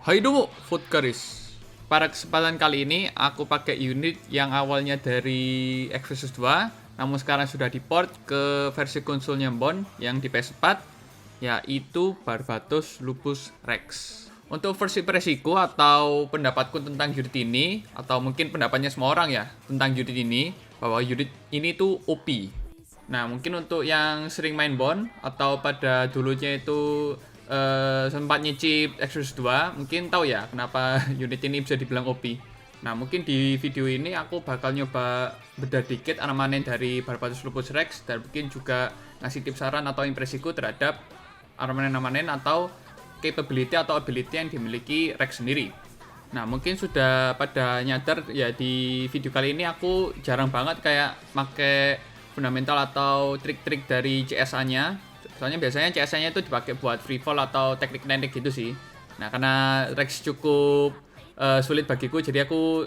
Hai domo, Foodcaris. Pada kesempatan kali ini, aku pakai unit yang awalnya dari Exodus 2, namun sekarang sudah diport ke versi konsolnya Bond yang di PS4, yaitu Barbatos Lupus Rex. Untuk versi resiko atau pendapatku tentang unit ini, atau mungkin pendapatnya semua orang ya, tentang unit ini, bahwa unit ini tuh OP. Nah, mungkin untuk yang sering main Bond atau pada dulunya itu sempat nyicip Exodus 2, mungkin tahu ya kenapa unit ini bisa dibilang OP. Nah, mungkin di video ini aku bakal nyoba bedah dikit armanen dari Barbatos Lupus Rex dan mungkin juga ngasih tips saran atau impresiku terhadap armanen-armanen atau capability atau ability yang dimiliki Rex sendiri. Nah, mungkin sudah pada nyadar ya di video kali ini aku jarang banget kayak make fundamental atau trik-trik dari CSA-nya. Soalnya biasanya CSA-nya itu dipakai buat free fall atau teknik-teknik gitu sih. Nah, karena Rex cukup sulit bagiku, jadi aku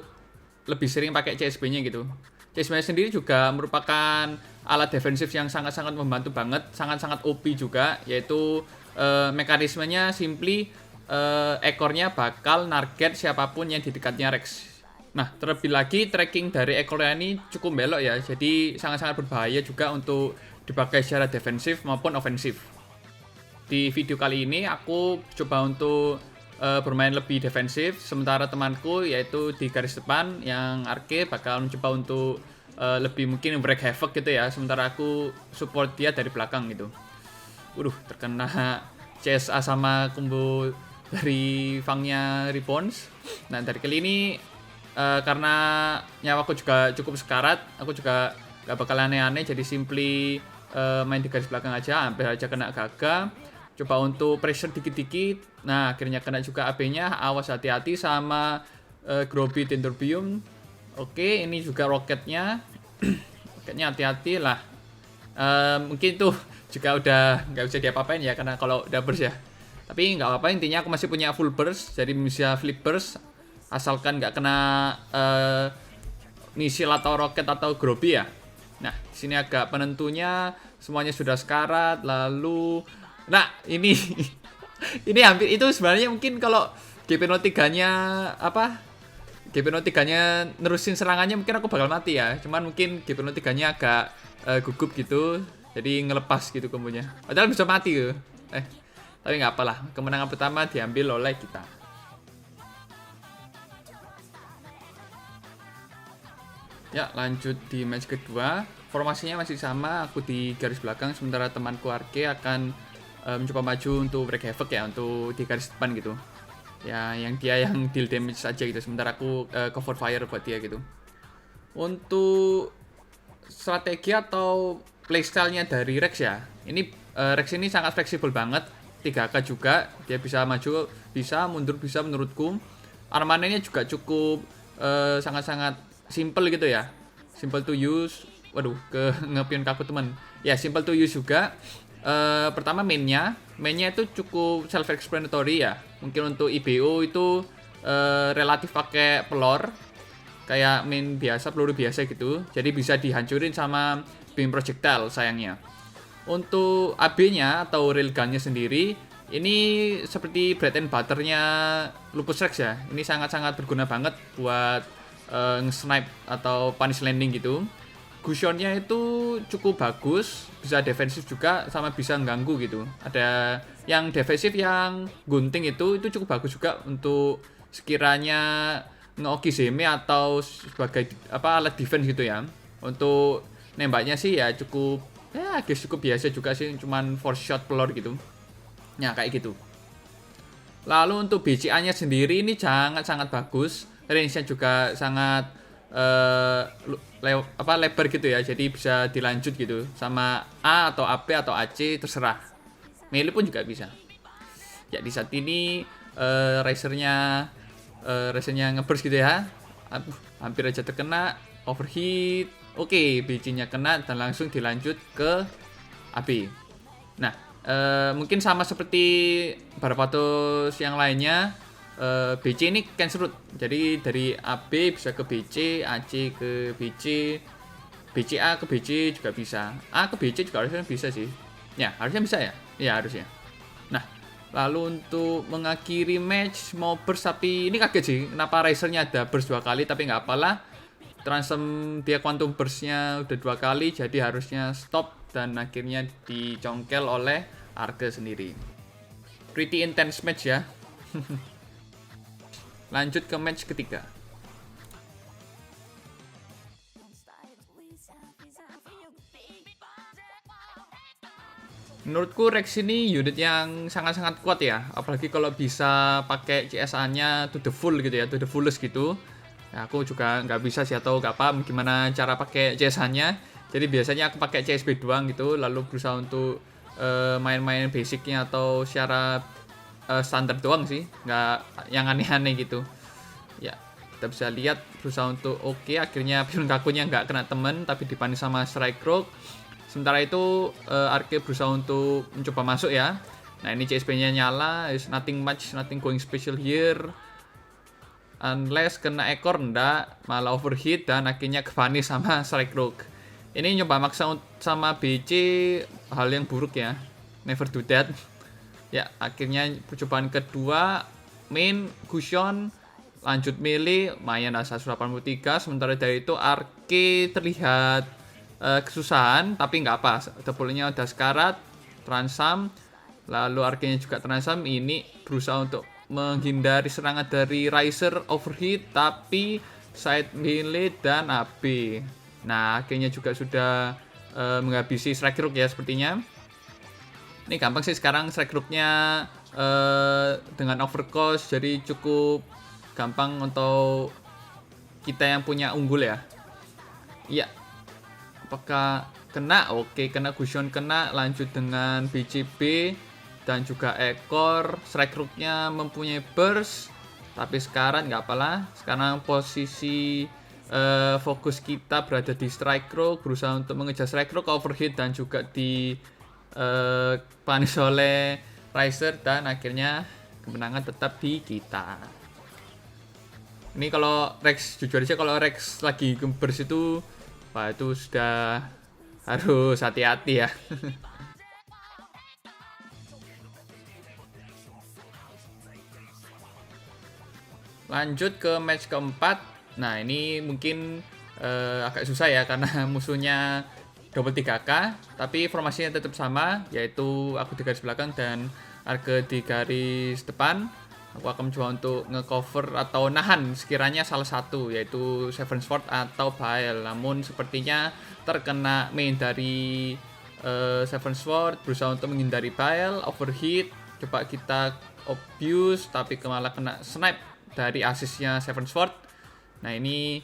lebih sering pakai CSB-nya gitu. CSB-nya sendiri juga merupakan alat defensif yang sangat-sangat membantu banget, sangat-sangat OP juga, yaitu mekanismenya simply ekornya bakal target siapapun yang di dekatnya Rex. Nah, terlebih lagi tracking dari ekornya ini cukup belok ya, jadi sangat-sangat berbahaya juga untuk dipakai secara defensif maupun ofensif. Di video kali ini aku coba untuk bermain lebih defensif, sementara temanku yaitu di garis depan yang Arke bakal mencoba untuk lebih mungkin break havoc gitu ya, sementara aku support dia dari belakang gitu. Terkena CSA sama combo dari Fangnya Response. Nah, dari kali ini karena nyawaku juga cukup sekarat, aku juga gak bakal aneh-aneh, jadi simply main di garis belakang aja, hampir aja kena Gaga. Coba untuk pressure dikit-dikit, nah akhirnya kena juga AB-nya, awas hati-hati sama Groby Tenturbium. Oke, ini juga roketnya, roketnya hati-hati lah. Mungkin tuh juga udah nggak bisa diapa-apain ya, karena kalau udah burst ya. Tapi nggak apa-apa, intinya aku masih punya full burst, jadi bisa flip burst asalkan nggak kena misil atau roket atau groby ya. Nah, di sini agak penentunya semuanya sudah sekarat, lalu nah ini ini hampir itu sebenarnya mungkin kalau GP03-nya apa? GP03-nya nerusin serangannya mungkin aku bakal mati ya. Cuman mungkin GP03-nya agak gugup gitu, jadi ngelepas gitu kombonya. Padahal bisa mati tuh. Tapi nggak apalah, kemenangan pertama diambil oleh kita. Ya, lanjut di match kedua. Formasinya masih sama, aku di garis belakang, sementara temanku Arke akan mencoba maju untuk break havoc ya, untuk di garis depan gitu. Ya, yang dia yang deal damage saja gitu, sementara aku cover fire buat dia gitu. Untuk strategi atau playstyle-nya dari Rex ya, ini Rex ini sangat fleksibel banget, 3K juga, dia bisa maju, bisa mundur, bisa menurutku. Armanenya juga cukup sangat-sangat simple gitu ya, simple to use. Waduh, ke ngepion kaku teman ya, simple to use juga. Pertama mainnya itu cukup self explanatory ya, mungkin untuk IBO itu relatif pakai pelor kayak main biasa, peluru biasa gitu, jadi bisa dihancurin sama beam projectile sayangnya. Untuk AB-nya atau railgun-nya sendiri, ini seperti bread and butter-nya Lupus Rex ya. Ini sangat-sangat berguna banget buat nge-snipe atau punish landing gitu. Cushion-nya itu cukup bagus, bisa defensif juga sama bisa mengganggu gitu. Ada yang defensif yang gunting itu cukup bagus juga untuk sekiranya ngeoki semi atau sebagai alat defense gitu ya. Untuk nembaknya sih ya cukup biasa juga sih, cuman force shot pelor gitu. Ya kayak gitu. Lalu untuk BCA-nya sendiri ini sangat bagus, range-nya juga sangat lebar gitu ya, jadi bisa dilanjut gitu sama A atau AP atau AC terserah. Melee pun juga bisa. Ya di saat ini racernya ngeburst gitu ya. Hampir aja terkena overheat. Oke, BC-nya kena dan langsung dilanjut ke AB. Nah, mungkin sama seperti Barbatos yang lainnya, BC ini cancel route. Jadi dari AB bisa ke BC, AC ke BC, BCA ke BC juga bisa. A ke BC juga harusnya bisa sih. Ya, harusnya bisa ya. Ya, harusnya. Nah, Lalu untuk mengakhiri match mau burst, tapi ini kaget sih kenapa Risernya ada burst 2 kali, tapi nggak apalah. Transem dia quantum burstnya udah 2 kali, jadi harusnya stop dan akhirnya dicongkel oleh Arke sendiri. Pretty intense match ya. Lanjut ke match ketiga. Menurutku Rex ini unit yang sangat-sangat kuat ya, apalagi kalau bisa pakai CSA-nya to the full gitu ya, to the fullest gitu. Ya, aku juga nggak bisa sih atau nggak paham gimana cara pakai CSA-nya. Jadi biasanya aku pakai CSB doang gitu, lalu berusaha untuk main-main basicnya atau secara standar doang sih, nggak yang aneh-aneh gitu. Ya, kita bisa lihat berusaha untuk akhirnya Pion Kakunya nggak kena temen tapi dipanis sama Strike Rogue. Sementara itu Arke berusaha untuk mencoba masuk ya. Nah ini CSP-nya nyala, is nothing much, nothing going special here. Unless kena ekor ndak, malah overheat dan akhirnya kepanis sama Strike Rogue. Ini nyoba maksa sama BC, hal yang buruk ya. Never do that. Ya akhirnya percobaan kedua, main Gusion, lanjut melee, lumayan 183. Sementara dari itu Arke terlihat kesusahan, tapi nggak apa, tepulnya udah sekarat, transam, lalu Arkenya juga transam. Ini berusaha untuk menghindari serangan dari Riser overheat, tapi side melee dan AB. Nah akhirnya juga sudah menghabisi Strike Rogue ya sepertinya. Ini gampang sih sekarang Strike Rogue-nya dengan overcost, jadi cukup gampang untuk kita yang punya unggul ya. Iya, apakah kena? Oke, kena Gusion, kena. Lanjut dengan BCB dan juga ekor. Strike Rogue-nya mempunyai burst, tapi sekarang nggak apalah. Sekarang posisi fokus kita berada di Strike Rogue, berusaha untuk mengejar Strike Rogue, overheat dan juga di panis oleh Riser, dan akhirnya kemenangan tetap di kita. Ini kalau Rex, jujur aja kalau Rex lagi gembers itu, wah itu sudah harus hati-hati ya. Lanjut ke match keempat. Nah ini mungkin agak susah ya karena musuhnya double 3K, tapi formasinya tetap sama, yaitu aku di garis belakang dan Arke di garis depan. Aku akan mencoba untuk ngecover atau nahan sekiranya salah satu, yaitu Seven Sword atau Bael. Namun sepertinya terkena main dari Seven Sword, berusaha untuk menghindari Bael, overheat, coba kita abuse, tapi malah kena snipe dari asisnya Seven Sword. Nah ini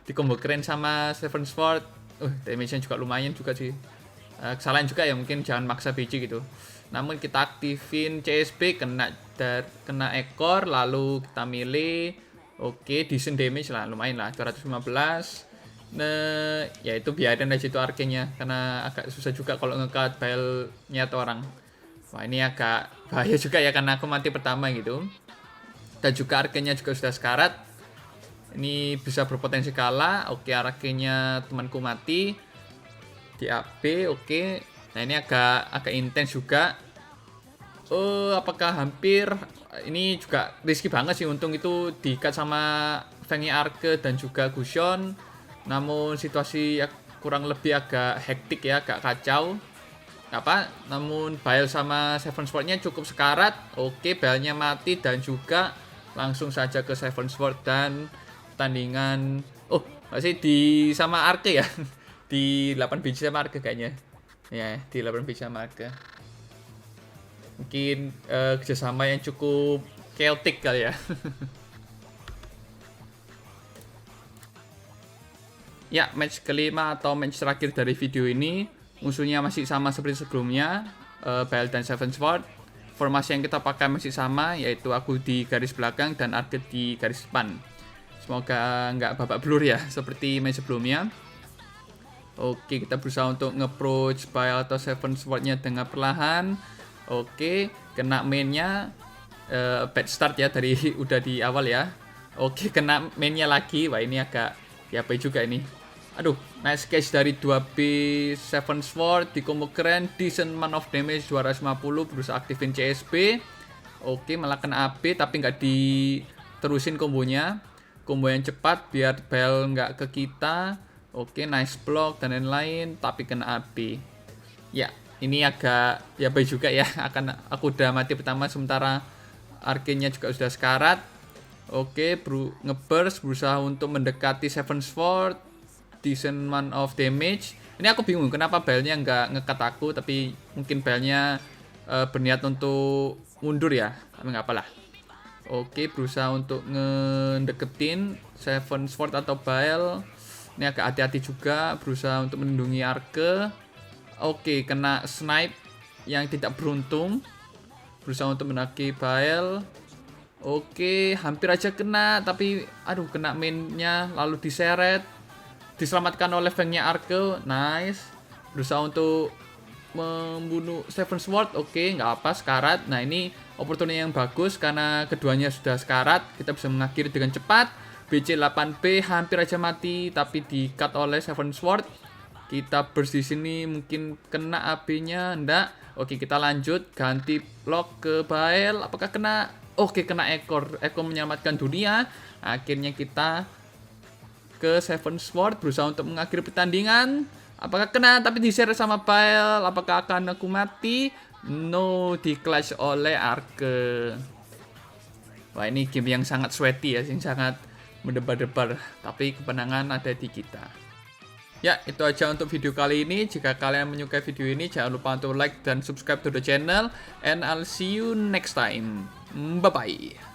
dikombo keren sama Seven Sword. Damage-nya juga lumayan juga sih. Kesalahan juga ya, mungkin jangan maksa BG gitu. Namun kita aktifin CSB, kena ekor, lalu kita milih. Oke, decent damage lah, lumayan lah, 215. Nah, ya itu biarin aja itu Arkenya, karena agak susah juga kalau nge-cut Baelnya atau orang. Wah ini agak bahaya juga ya karena aku mati pertama gitu. Dan juga Arkenya juga sudah sekarat. Ini bisa berpotensi kalah. Oke, Arkenya temanku mati di AP. Oke. Nah ini agak intens juga. Apakah hampir? Ini juga risky banget sih. Untung itu di-cut sama Fengnya Arke dan juga Gusion. Namun situasi kurang lebih agak hektik ya, agak kacau. Namun Bael sama Seven Sword-nya cukup sekarat. Oke, Baelnya mati dan juga langsung saja ke Seven Sword dan pertandingan. Masih di sama Arke ya. Di 8 biji sama Arke kayaknya. Ya, di 8 biji sama Arke. Mungkin kerjasama yang cukup chaotic kali ya. Ya, match kelima atau match terakhir dari video ini. Musuhnya masih sama seperti sebelumnya, Bael dan Seven Sword. Formasi yang kita pakai masih sama, yaitu aku di garis belakang dan Arke di garis depan. Semoga nggak babak belur ya, seperti match sebelumnya. Oke, kita berusaha untuk nge-approach Bael atau Seven Sword-nya dengan perlahan. Oke, kena mainnya, bad start ya, udah di awal ya. Oke, kena mainnya lagi. Wah ini agak ya apa juga ini. Aduh, nice catch dari 2B Seven Sword di combo keren, decent amount of damage 250, berusaha aktifin CSB. Oke, malah kena AB tapi nggak diterusin kombonya. Combo yang cepat biar bel nggak ke kita. Oke, nice block dan lain-lain tapi kena AB. Ya, ini agak ya baik juga ya. Aku udah mati pertama sementara arcane-nya juga sudah sekarat. Oke, ngeburst berusaha untuk mendekati Seven Sword, decent amount of damage. Ini aku bingung kenapa belnya nggak ngekat aku, tapi mungkin belnya berniat untuk mundur ya, tapi nggak apalah. Oke, berusaha untuk ngedeketin Seven Sword atau Bael. Ini agak hati-hati juga, berusaha untuk melindungi Arke. Oke, kena snipe yang tidak beruntung. Berusaha untuk menaki Bael. Oke, hampir aja kena, tapi aduh kena mainnya lalu diseret. Diselamatkan oleh fangnya Arke, nice. Berusaha untuk membunuh Seven Sword, oke, nggak apa, sekarat. Nah ini opportunity yang bagus karena keduanya sudah sekarat. Kita bisa mengakhiri dengan cepat. BC8B hampir aja mati, tapi di-cut oleh Seven Sword. Kita burst di sini, mungkin kena AB-nya, enggak. Oke, kita lanjut, ganti block ke Bael. Apakah kena? Oke, kena ekor menyelamatkan dunia. Akhirnya kita ke Seven Sword, berusaha untuk mengakhiri pertandingan. Apakah kena? Tapi di-share sama Bael. Apakah akan aku mati? No, di-clutch oleh Arke. Wah, ini game yang sangat sweaty ya, yang sangat mendebar-debar. Tapi kemenangan ada di kita. Ya, itu aja untuk video kali ini. Jika kalian menyukai video ini, jangan lupa untuk like dan subscribe to the channel. And I'll see you next time. Bye-bye.